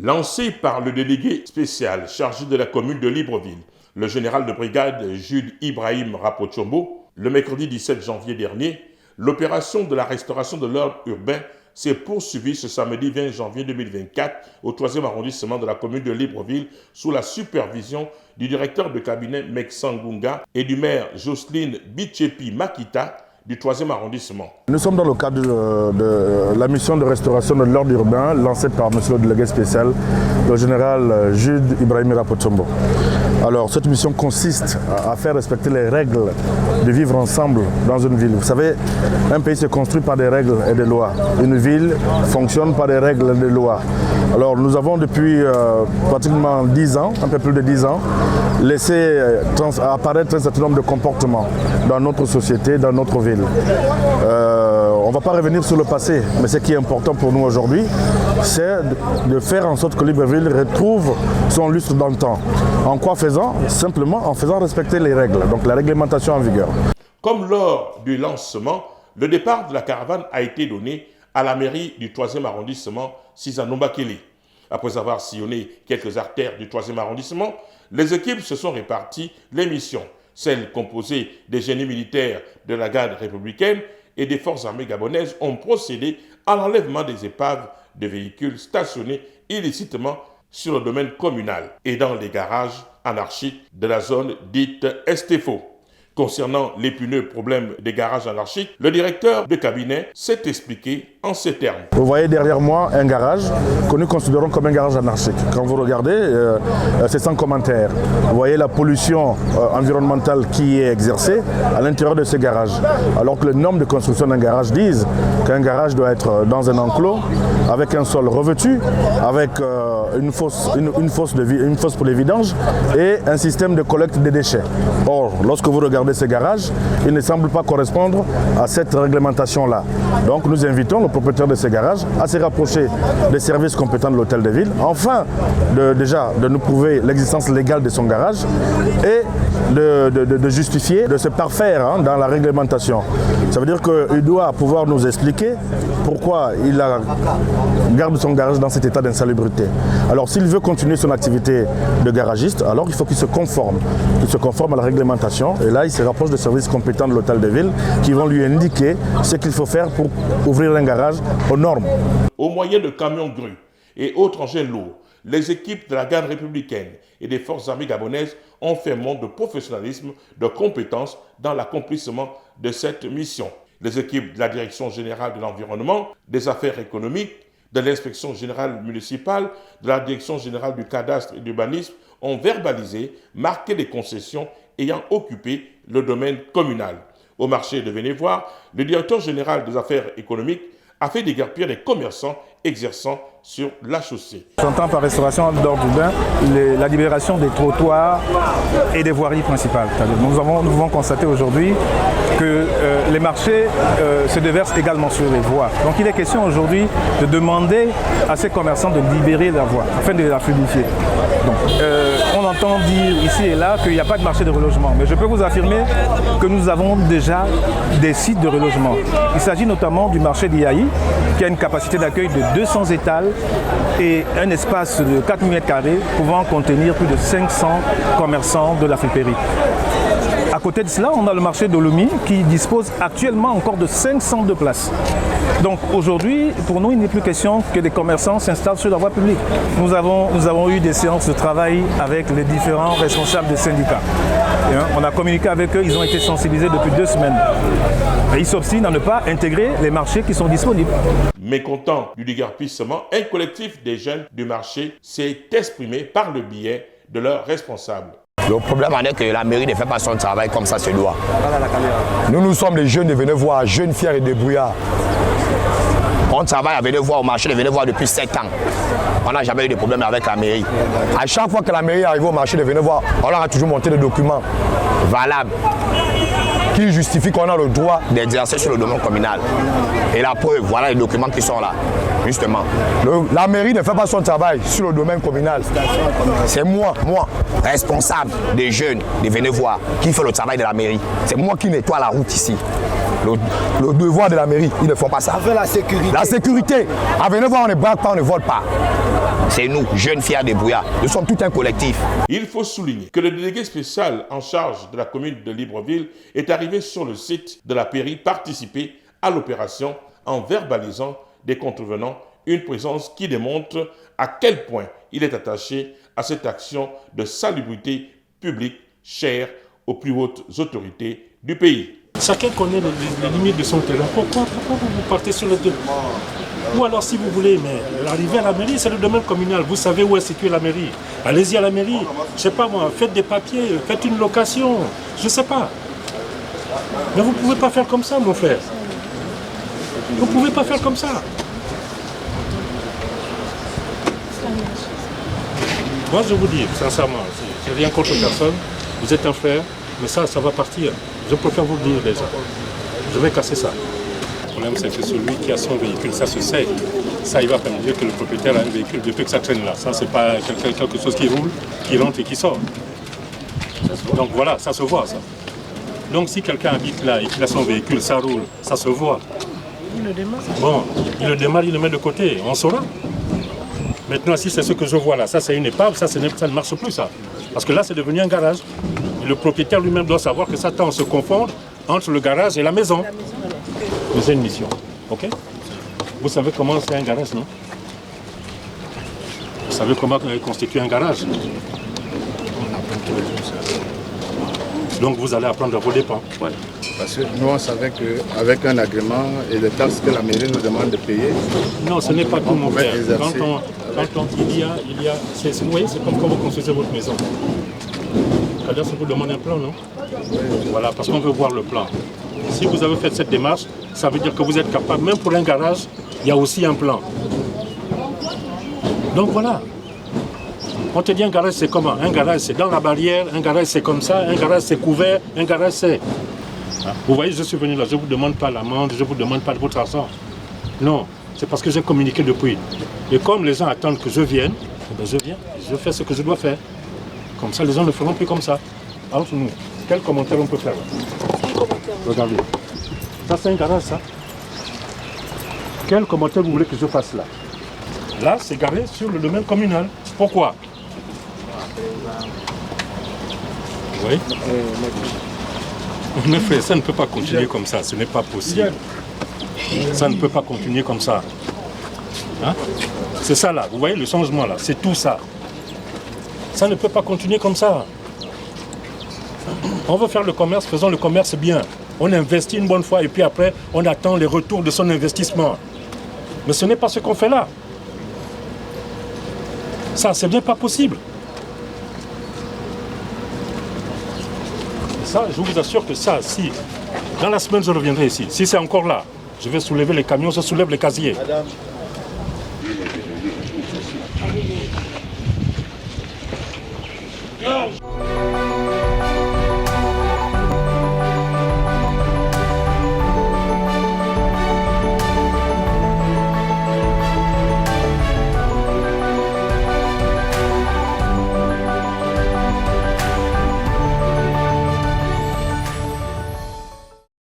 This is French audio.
Lancé par le délégué spécial chargé de la commune de Libreville, le général de brigade Jude Ibrahim Rapotchombo, le mercredi 17 janvier dernier, l'opération de la restauration de l'ordre urbain s'est poursuivie ce samedi 20 janvier 2024 au 3e arrondissement de la commune de Libreville sous la supervision du directeur de cabinet Mek Sangunga et du maire Jocelyne Bichepi Makita du 3e arrondissement. Nous sommes dans le cadre de la mission de restauration de l'ordre urbain lancée par M. le délégué spécial, le général Jude Ibrahim Rapotchombo. Alors, cette mission consiste à faire respecter les règles de vivre ensemble dans une ville. Vous savez, un pays se construit par des règles et des lois. Une ville fonctionne par des règles et des lois. Alors, nous avons depuis pratiquement 10 ans, un peu plus de 10 ans, laissé apparaître un certain nombre de comportements dans notre société, dans notre ville. On ne va pas revenir sur le passé, mais ce qui est important pour nous aujourd'hui, c'est de faire en sorte que Libreville retrouve son lustre dans le temps. En quoi faisant? Simplement en faisant respecter les règles, donc la réglementation en vigueur. Comme lors du lancement, le départ de la caravane a été donné à la mairie du 3e arrondissement, Sizanombakele. Après avoir sillonné quelques artères du 3e arrondissement, les équipes se sont réparties les missions. Celles composées des génies militaires de la garde républicaine et des forces armées gabonaises ont procédé à l'enlèvement des épaves de véhicules stationnés illicitement sur le domaine communal et dans les garages anarchiques de la zone dite Estefo. Concernant l'épineux problème des garages anarchiques, le directeur de cabinet s'est expliqué en ces termes. Vous voyez derrière moi un garage que nous considérons comme un garage anarchique. Quand vous regardez, c'est sans commentaire. Vous voyez la pollution environnementale qui est exercée à l'intérieur de ce garage. Alors que les normes de construction d'un garage disent qu'un garage doit être dans un enclos, avec un sol revêtu, avec une fosse pour les vidanges et un système de collecte des déchets. Or, lorsque vous regardez ce garage, il ne semble pas correspondre à cette réglementation-là. Donc nous invitons le propriétaire de ce garage à se rapprocher des services compétents de l'hôtel de ville, afin de nous prouver l'existence légale de son garage et de justifier, de se parfaire dans la réglementation. Ça veut dire qu'il doit pouvoir nous expliquer pourquoi il garde son garage dans cet état d'insalubrité. Alors s'il veut continuer son activité de garagiste, alors il faut qu'il se conforme à la réglementation. Et là, il se rapproche des services compétents de l'hôtel de ville qui vont lui indiquer ce qu'il faut faire pour ouvrir un garage aux normes. Au moyen de camions grues et autres engins lourds, les équipes de la garde républicaine et des forces armées gabonaises ont fait montre de professionnalisme, de compétences dans l'accomplissement de cette mission. Les équipes de la Direction générale de l'environnement, des affaires économiques, de l'inspection générale municipale, de la Direction générale du cadastre et de l'urbanisme ont verbalisé, marqué les concessions ayant occupé le domaine communal. Au marché de Vénévoire, le directeur général des affaires économiques a fait déguerpir les commerçants exerçant sur la chaussée. J'entends par restauration d'ordre urbain la libération des trottoirs et des voiries principales. Nous pouvons constater aujourd'hui que les marchés se déversent également sur les voies. Donc il est question aujourd'hui de demander à ces commerçants de libérer la voie afin de la fluidifier. Donc, on entend dire ici et là qu'il n'y a pas de marché de relogement, mais je peux vous affirmer que nous avons déjà des sites de relogement. Il s'agit notamment du marché d'Iaï, qui a une capacité d'accueil de 200 étals et un espace de 4000 m² pouvant contenir plus de 500 commerçants de la friperie. À côté de cela, on a le marché d'Olomi qui dispose actuellement encore de 502 places. Donc aujourd'hui, pour nous, il n'est plus question que des commerçants s'installent sur la voie publique. Nous avons eu des séances de travail avec les différents responsables des syndicats. Et, on a communiqué avec eux, ils ont été sensibilisés depuis 2 semaines. Et ils s'obstinent à ne pas intégrer les marchés qui sont disponibles. Mécontent du déguerpissement, un collectif des jeunes du marché s'est exprimé par le biais de leurs responsables. Le problème est que la mairie ne fait pas son travail comme ça se doit. Nous sommes les jeunes de Vénévoire, jeunes fiers et débrouillards. On travaille à Vénévoire, au marché de Vénévoire depuis 7 ans. On n'a jamais eu de problème avec la mairie. À chaque fois que la mairie arrive au marché de Vénévoire, on leur a toujours monté des documents valables qui justifient qu'on a le droit d'exercer sur le domaine communal. Et la preuve, voilà les documents qui sont là, justement. La mairie ne fait pas son travail sur le domaine communal. C'est moi, responsable des jeunes, des Vénévoires, qui fait le travail de la mairie. C'est moi qui nettoie la route ici. Le devoir de la mairie, ils ne font pas ça. Avec la sécurité. La sécurité. Ah, venez voir, on ne braque pas, on ne vole pas. C'est nous, jeunes fiers débrouillards. Nous sommes tout un collectif. Il faut souligner que le délégué spécial en charge de la commune de Libreville est arrivé sur le site de la pairie participer à l'opération en verbalisant des contrevenants, une présence qui démontre à quel point il est attaché à cette action de salubrité publique chère aux plus hautes autorités du pays. Chacun connaît les limites de son terrain. Pourquoi vous partez sur le domaine? Ou alors si vous voulez, mais arriver à la mairie, c'est le domaine communal. Vous savez où est située la mairie. Allez-y à la mairie. Je sais pas moi, faites des papiers, faites une location. Je sais pas. Mais vous ne pouvez pas faire comme ça, mon frère. Vous ne pouvez pas faire comme ça. Moi, je vous dis, sincèrement, j'ai rien contre personne. Vous êtes un frère, mais ça va partir. Je préfère vous le dire déjà. Je vais casser ça. Le problème, c'est que celui qui a son véhicule, ça se sait. Ça, il va pas me dire que le propriétaire a un véhicule depuis que ça traîne là. Ça, c'est pas quelque chose qui roule, qui rentre et qui sort. Donc voilà, ça se voit, ça. Donc si quelqu'un habite là et qu'il a son véhicule, ça roule, ça se voit. Bon, il le démarre, il le met de côté, on saura. Maintenant, si c'est ce que je vois là, ça c'est une épave, ça ne marche plus, ça. Parce que là, c'est devenu un garage. Et le propriétaire lui-même doit savoir que ça tend à se confondre entre le garage et la maison. Mais c'est une mission, ok? Vous savez comment c'est un garage, non? Vous savez comment constituer un garage? Donc vous allez apprendre à vos dépens. Ouais. Parce que nous, on savait qu'avec un agrément et les taxes que la mairie nous demande de payer... Non, ce n'est pas tout, mon frère. Exercer. Il y a vous voyez, c'est comme quand vous construisez votre maison. C'est-à-dire que ça vous demande un plan, non? Oui. Voilà, parce qu'on veut voir le plan. Si vous avez fait cette démarche, ça veut dire que vous êtes capable, même pour un garage, il y a aussi un plan. Donc voilà. On te dit un garage c'est comment? Un garage c'est dans la barrière, un garage c'est comme ça, un garage c'est couvert, un garage c'est... Vous voyez, je suis venu là, je ne vous demande pas l'amende, je ne vous demande pas de votre argent. Non, c'est parce que j'ai communiqué depuis. Et comme les gens attendent que je vienne, eh bien je viens, je fais ce que je dois faire. Comme ça, les gens ne feront plus comme ça. Entre nous, quel commentaire on peut faire? Regardez. Ça, c'est un garage, ça. Quel commentaire vous voulez que je fasse là? Là, c'est garé sur le domaine communal. Pourquoi? Oui. Mes frères, ça ne peut pas continuer comme ça. Ce n'est pas possible. Ça ne peut pas continuer comme ça. Hein? C'est ça là. Vous voyez le changement là. C'est tout ça. Ça ne peut pas continuer comme ça. On veut faire le commerce, faisons le commerce bien. On investit une bonne fois et puis après, on attend les retours de son investissement. Mais ce n'est pas ce qu'on fait là. Ça, c'est bien pas possible. Ça, je vous assure que ça, si, dans la semaine, je reviendrai ici. Si c'est encore là, je vais soulever les camions, je soulève les casiers. Madame.